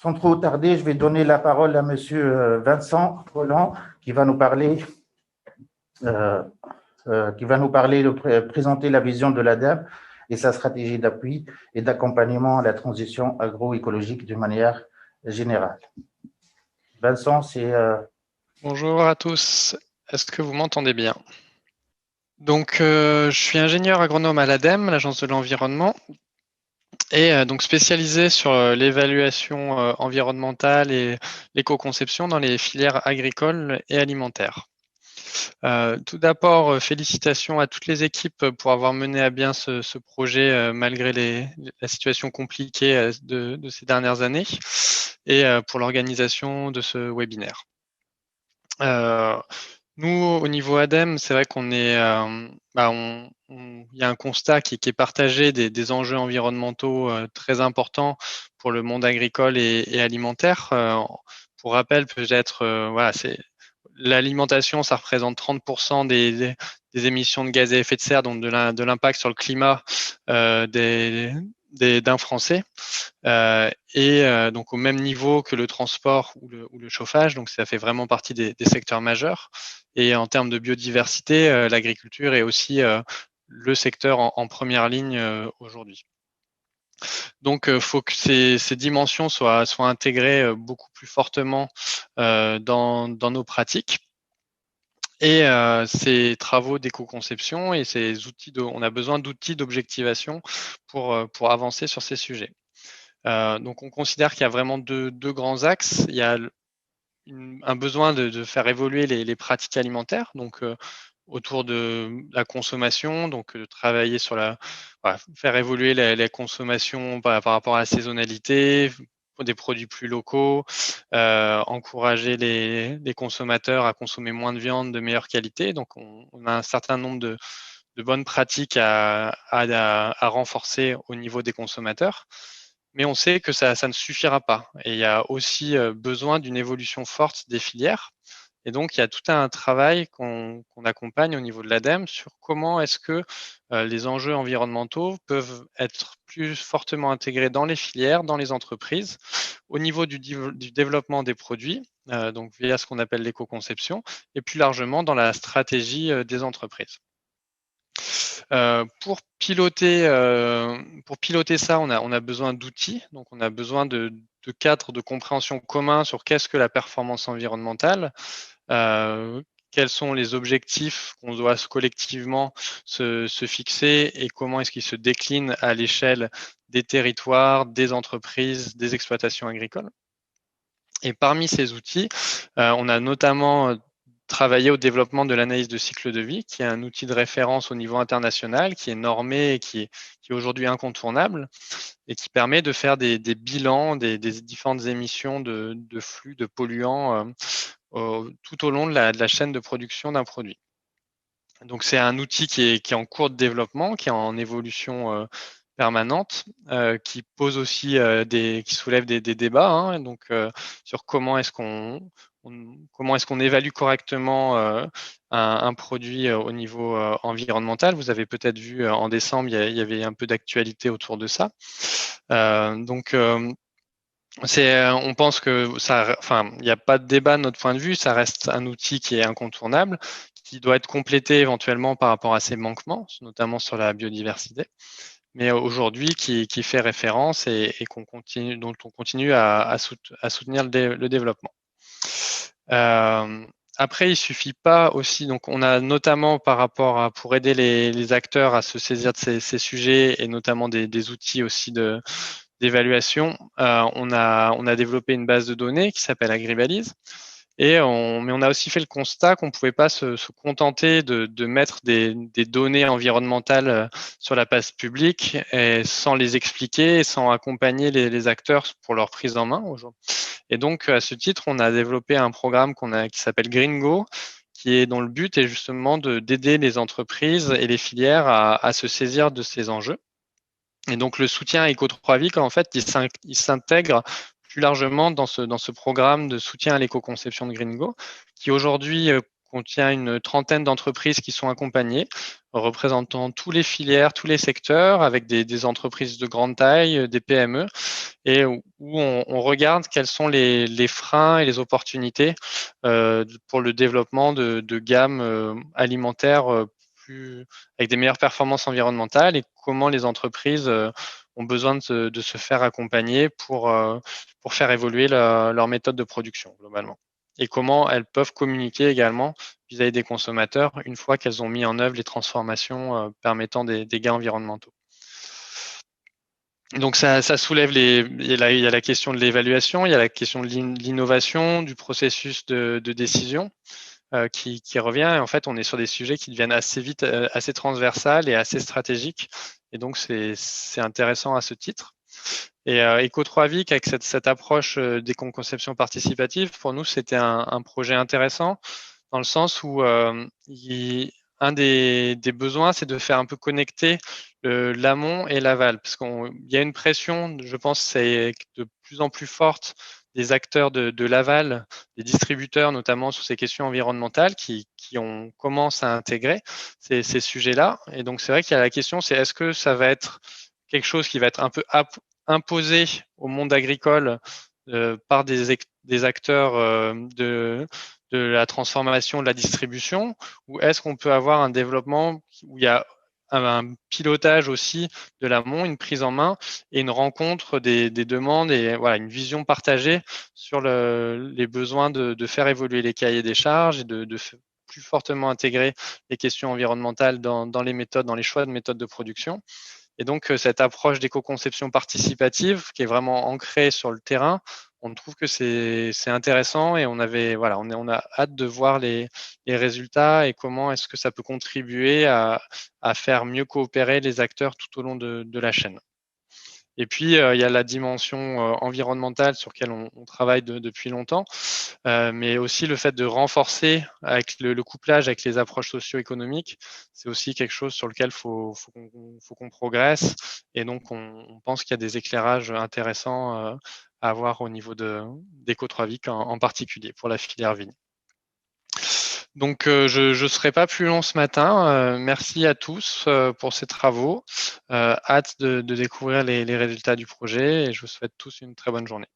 sans trop tarder, je vais donner la parole à Monsieur Vincent Rolland qui va nous parler, euh, présenter la vision de l'ADEME et sa stratégie d'appui et d'accompagnement à la transition agroécologique d'une manière générale. Vincent, c'est… Bonjour à tous, est-ce que vous m'entendez bien? Donc, je suis ingénieur agronome à l'ADEME, l'Agence de l'environnement, et donc spécialisé sur l'évaluation environnementale et l'éco-conception dans les filières agricoles et alimentaires. Tout d'abord, félicitations à toutes les équipes pour avoir mené à bien ce projet malgré la situation compliquée de ces dernières années et pour l'organisation de ce webinaire. Nous, au niveau ADEME, c'est vrai qu'on est, il y a un constat qui est partagé des enjeux environnementaux très importants pour le monde agricole et alimentaire. Pour rappel, peut-être, voilà, c'est l'alimentation, ça représente 30% des émissions de gaz à effet de serre, donc de l'impact sur le climat d'un Français. Donc au même niveau que le transport ou le chauffage, donc ça fait vraiment partie des secteurs majeurs. Et en termes de biodiversité, l'agriculture est aussi le secteur en première ligne aujourd'hui. Donc, il faut que ces dimensions soient intégrées beaucoup plus fortement dans nos pratiques. Et ces travaux d'éco-conception et ces outils, on a besoin d'outils d'objectivation pour avancer sur ces sujets. Donc, on considère qu'il y a vraiment deux grands axes. Il y a un besoin de faire évoluer les pratiques alimentaires, donc autour de la consommation, donc de travailler sur faire évoluer la consommation par rapport à la saisonnalité, pour des produits plus locaux, encourager les consommateurs à consommer moins de viande de meilleure qualité. Donc, on a un certain nombre de bonnes pratiques à renforcer au niveau des consommateurs. Mais on sait que ça ne suffira pas. Et il y a aussi besoin d'une évolution forte des filières. Et donc, il y a tout un travail qu'on accompagne au niveau de l'ADEME sur comment est-ce que les enjeux environnementaux peuvent être plus fortement intégrés dans les filières, dans les entreprises, au niveau du développement des produits, donc via ce qu'on appelle l'éco-conception, et plus largement dans la stratégie des entreprises. Pour piloter ça, on a besoin d'outils, donc on a besoin de cadres de compréhension communs sur qu'est-ce que la performance environnementale, quels sont les objectifs qu'on doit collectivement se fixer et comment est-ce qu'ils se déclinent à l'échelle des territoires, des entreprises, des exploitations agricoles. Et parmi ces outils, on a notamment travailler au développement de l'analyse de cycle de vie, qui est un outil de référence au niveau international, qui est normé et qui est aujourd'hui incontournable et qui permet de faire des bilans des différentes émissions de flux de polluants tout au long de la chaîne de production d'un produit. Donc c'est un outil qui est en cours de développement, qui est en évolution permanente, qui pose aussi qui soulève des débats, hein, donc sur comment est-ce qu'on évalue correctement un produit au niveau environnemental. Vous avez peut-être vu en décembre, il y avait un peu d'actualité autour de ça. On pense que il n'y a pas de débat de notre point de vue, ça reste un outil qui est incontournable, qui doit être complété éventuellement par rapport à ses manquements, notamment sur la biodiversité, mais aujourd'hui qui fait référence et dont on continue à soutenir le développement. Après, il suffit pas aussi, donc on a notamment pour aider les acteurs à se saisir de ces sujets et notamment des outils aussi d'évaluation, on a développé une base de données qui s'appelle Agribalise. Mais on a aussi fait le constat qu'on ne pouvait pas se contenter de mettre des données environnementales sur la place publique et sans les expliquer et sans accompagner les acteurs pour leur prise en main aujourd'hui. Et donc, à ce titre, on a développé un programme qui s'appelle Gringo, dont le but est justement d'aider les entreprises et les filières à se saisir de ces enjeux. Et donc, le soutien Eco3Vic, en fait, il s'intègre plus largement dans ce programme de soutien à l'éco-conception de Gringo, qui aujourd'hui contient une trentaine d'entreprises qui sont accompagnées, représentant tous les filières, tous les secteurs, avec des entreprises de grande taille, des PME, et où on regarde quels sont les freins et les opportunités pour le développement de gammes alimentaires avec des meilleures performances environnementales, et comment les entreprises ont besoin de se faire accompagner pour faire évoluer leur méthode de production globalement. Et comment elles peuvent communiquer également vis-à-vis des consommateurs une fois qu'elles ont mis en œuvre les transformations permettant des gains environnementaux. Donc ça soulève il y a la question de l'évaluation, il y a la question de l'innovation, du processus de décision qui revient. Et en fait, on est sur des sujets qui deviennent assez vite assez transversales et assez stratégiques. Et donc c'est intéressant à ce titre. Et Eco3Vic, avec cette approche d'éco-conception participative, pour nous, c'était un projet intéressant dans le sens où un des besoins, c'est de faire un peu connecter l'amont et l'aval, parce qu'il y a une pression, je pense, c'est de plus en plus forte des acteurs de l'aval, des distributeurs notamment sur ces questions environnementales qui commencent à intégrer ces sujets-là. Et donc c'est vrai qu'il y a la question, c'est est-ce que ça va être quelque chose qui va être un peu imposé au monde agricole par des acteurs de la transformation, de la distribution, ou est-ce qu'on peut avoir un développement où il y a un pilotage aussi de l'amont, une prise en main et une rencontre des demandes et voilà, une vision partagée sur les besoins de faire évoluer les cahiers des charges et de plus fortement intégrer les questions environnementales dans les méthodes, dans les choix de méthodes de production. Et donc, cette approche d'éco-conception participative qui est vraiment ancrée sur le terrain, on trouve que c'est intéressant et on a hâte de voir les résultats et comment est-ce que ça peut contribuer à faire mieux coopérer les acteurs tout au long de la chaîne. Et puis, il y a la dimension environnementale sur laquelle on travaille depuis longtemps, mais aussi le fait de renforcer avec le couplage avec les approches socio-économiques, c'est aussi quelque chose sur lequel faut qu'on progresse. Et donc, on pense qu'il y a des éclairages intéressants à avoir au niveau d'Eco3Vic en particulier pour la filière vigne. Donc, je ne serai pas plus long ce matin. Merci à tous pour ces travaux. Hâte de découvrir les résultats du projet et je vous souhaite tous une très bonne journée.